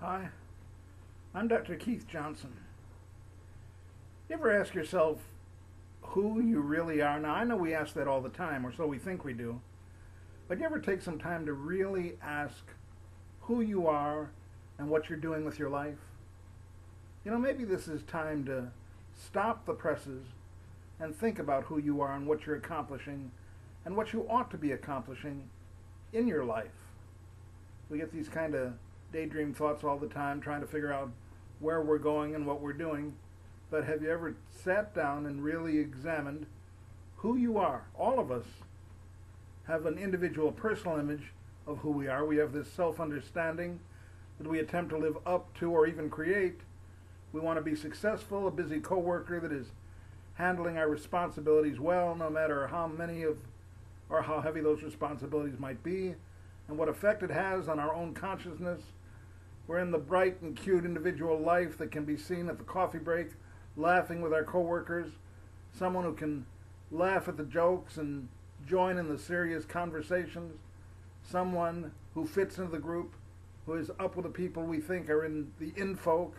Hi, I'm Dr. Keith Johnson. You ever ask yourself who you really are? Now, I know we ask that all the time, or so we think we do, but you ever take some time to really ask who you are and what you're doing with your life? Maybe this is time to stop the presses and think about who you are and what you're accomplishing and what you ought to be accomplishing in your life. We get these kind of daydream thoughts all the time, trying to figure out where we're going and what we're doing. But have you ever sat down and really examined who you are? All of us have an individual personal image of who we are. We have this self-understanding that we attempt to live up to or even create. We want to be successful, a busy coworker that is handling our responsibilities well, no matter how many of or how heavy those responsibilities might be, and what effect it has on our own consciousness. We're in the bright and cute individual life that can be seen at the coffee break, laughing with our coworkers, someone who can laugh at the jokes and join in the serious conversations, someone who fits into the group, who is up with the people we think are in the in-folk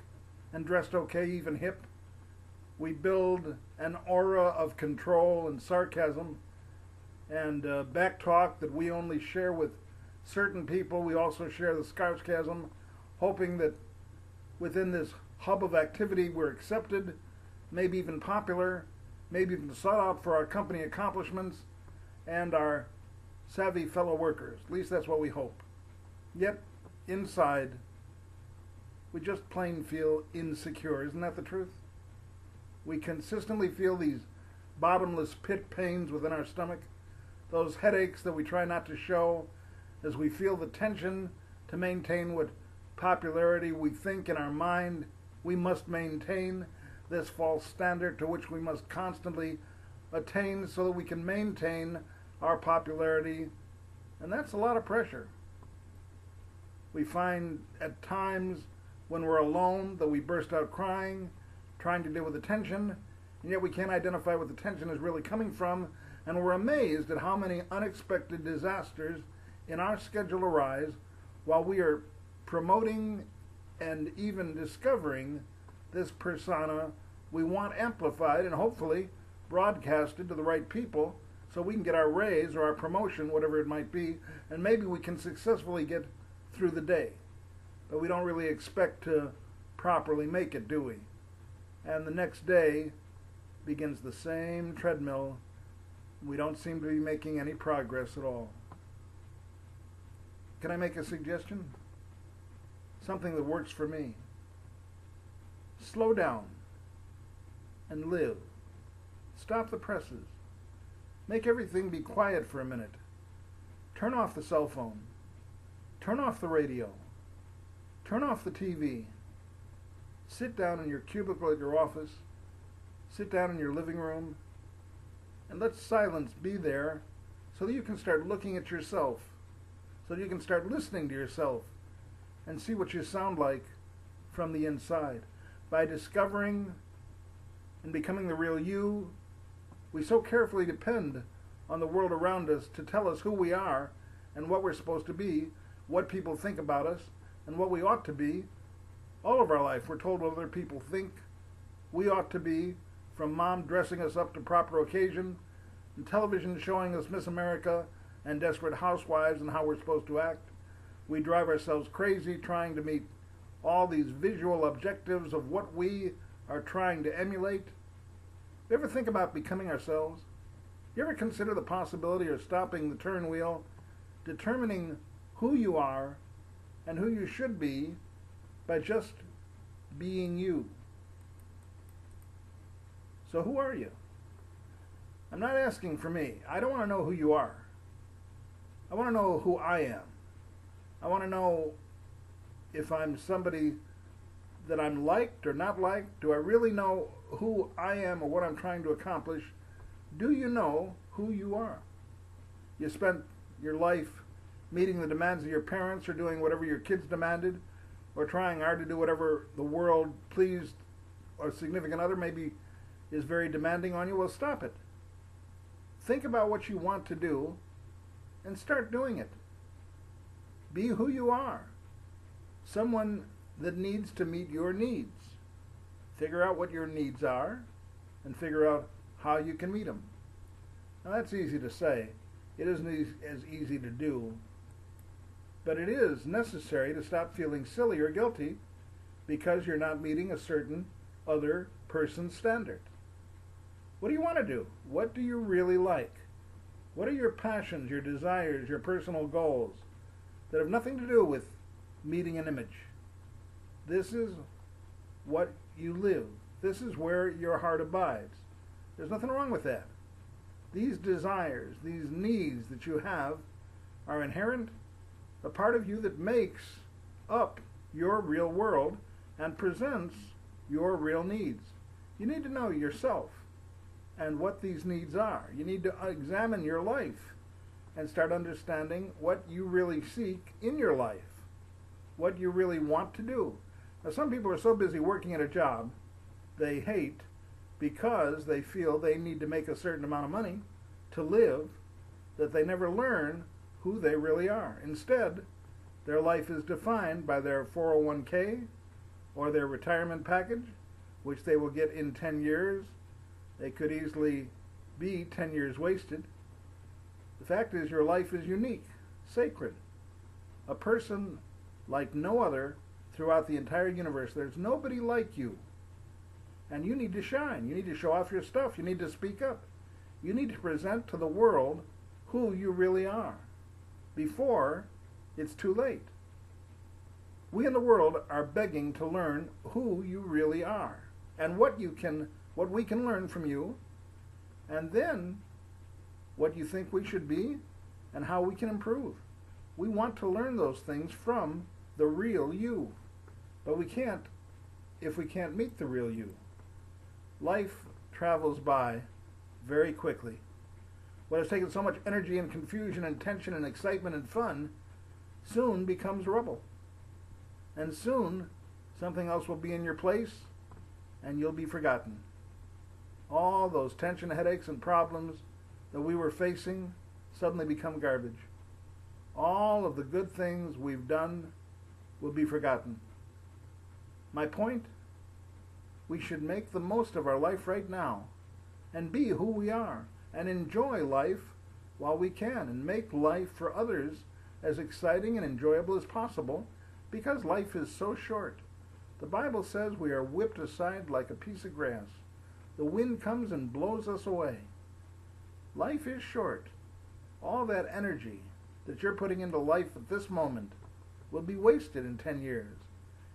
and dressed okay, even hip. We build an aura of control and sarcasm and backtalk that we only share with certain people. We also share the sarcasm, hoping that within this hub of activity we're accepted, maybe even popular, maybe even sought out for our company accomplishments and our savvy fellow workers. At least that's what we hope. Yet, inside, we just plain feel insecure. Isn't that the truth? We consistently feel these bottomless pit pains within our stomach, those headaches that we try not to show as we feel the tension to maintain what popularity we think in our mind we must maintain, this false standard to which we must constantly attain so that we can maintain our popularity. And that's a lot of pressure. We find at times when we're alone that we burst out crying, trying to deal with the tension, and yet we can't identify what the tension is really coming from, and we're amazed at how many unexpected disasters in our schedule arise while we are promoting and even discovering this persona we want amplified and hopefully broadcasted to the right people so we can get our raise or our promotion, whatever it might be, and maybe we can successfully get through the day. But we don't really expect to properly make it, do we? And the next day begins the same treadmill. We don't seem to be making any progress at all. Can I make a suggestion? Something that works for me. Slow down and live. Stop the presses. Make everything be quiet for a minute. Turn off the cell phone. Turn off the radio. Turn off the TV. Sit down in your cubicle at your office. Sit down in your living room. And let silence be there so that you can start looking at yourself, so that you can start listening to yourself and see what you sound like from the inside. By discovering and becoming the real you, we so carefully depend on the world around us to tell us who we are and what we're supposed to be, what people think about us, and what we ought to be. All of our life we're told what other people think we ought to be, from mom dressing us up to proper occasion, and television showing us Miss America and Desperate Housewives and how we're supposed to act. We drive ourselves crazy trying to meet all these visual objectives of what we are trying to emulate. You ever think about becoming ourselves? You ever consider the possibility of stopping the turn wheel, determining who you are and who you should be by just being you? So who are you? I'm not asking for me. I don't want to know who you are. I want to know who I am. I want to know if I'm somebody that I'm liked or not liked. Do I really know who I am or what I'm trying to accomplish? Do you know who you are? You spent your life meeting the demands of your parents or doing whatever your kids demanded, or trying hard to do whatever the world pleased or significant other maybe is very demanding on you. Well, stop it. Think about what you want to do and start doing it. Be who you are. Someone that needs to meet your needs. Figure out what your needs are and figure out how you can meet them. Now that's easy to say. It isn't as easy to do. But it is necessary to stop feeling silly or guilty because you're not meeting a certain other person's standard. What do you want to do? What do you really like? What are your passions, your desires, your personal goals that have nothing to do with meeting an image? This is what you live. This is where your heart abides. There's nothing wrong with that. These desires, these needs that you have are inherent, a part of you that makes up your real world and presents your real needs. You need to know yourself and what these needs are. You need to examine your life and start understanding what you really seek in your life, what you really want to do. Now, some people are so busy working at a job they hate because they feel they need to make a certain amount of money to live that they never learn who they really are. Instead, their life is defined by their 401k or their retirement package, which they will get in 10 years. They could easily be 10 years wasted. The fact is your life is unique, sacred. A person like no other throughout the entire universe. There's nobody like you. And you need to shine. You need to show off your stuff. You need to speak up. You need to present to the world who you really are before it's too late. We in the world are begging to learn who you really are and what we can learn from you, and then what you think we should be and how we can improve. We want to learn those things from the real you, but we can't if we can't meet the real you. Life travels by very quickly. What has taken so much energy and confusion and tension and excitement and fun soon becomes rubble. And soon something else will be in your place and you'll be forgotten. All those tension, headaches, and problems that we were facing suddenly become garbage. All of the good things we've done will be forgotten. My point? We should make the most of our life right now and be who we are and enjoy life while we can and make life for others as exciting and enjoyable as possible because life is so short. The Bible says we are whipped aside like a piece of grass. The wind comes and blows us away. Life is short. All that energy that you're putting into life at this moment will be wasted in 10 years.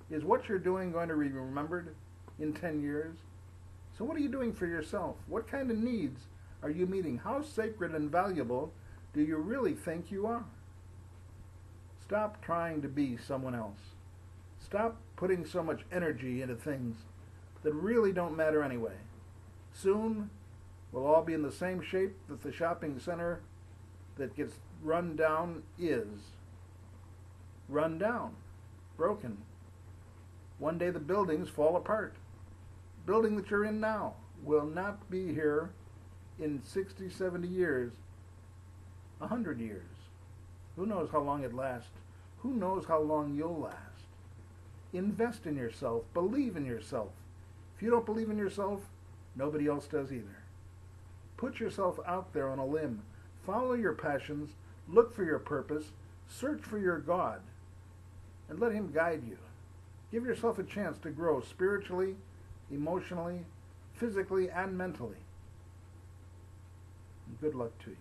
Is what you're doing going to be remembered in 10 years? So what are you doing for yourself? What kind of needs are you meeting? How sacred and valuable do you really think you are? Stop trying to be someone else. Stop putting so much energy into things that really don't matter anyway. Soon, we'll all be in the same shape that the shopping center that gets run down is. Run down. Broken. One day the buildings fall apart. The building that you're in now will not be here in 60, 70 years, 100 years. Who knows how long it lasts? Who knows how long you'll last? Invest in yourself. Believe in yourself. If you don't believe in yourself, nobody else does either. Put yourself out there on a limb. Follow your passions. Look for your purpose. Search for your God. And let Him guide you. Give yourself a chance to grow spiritually, emotionally, physically, and mentally. And good luck to you.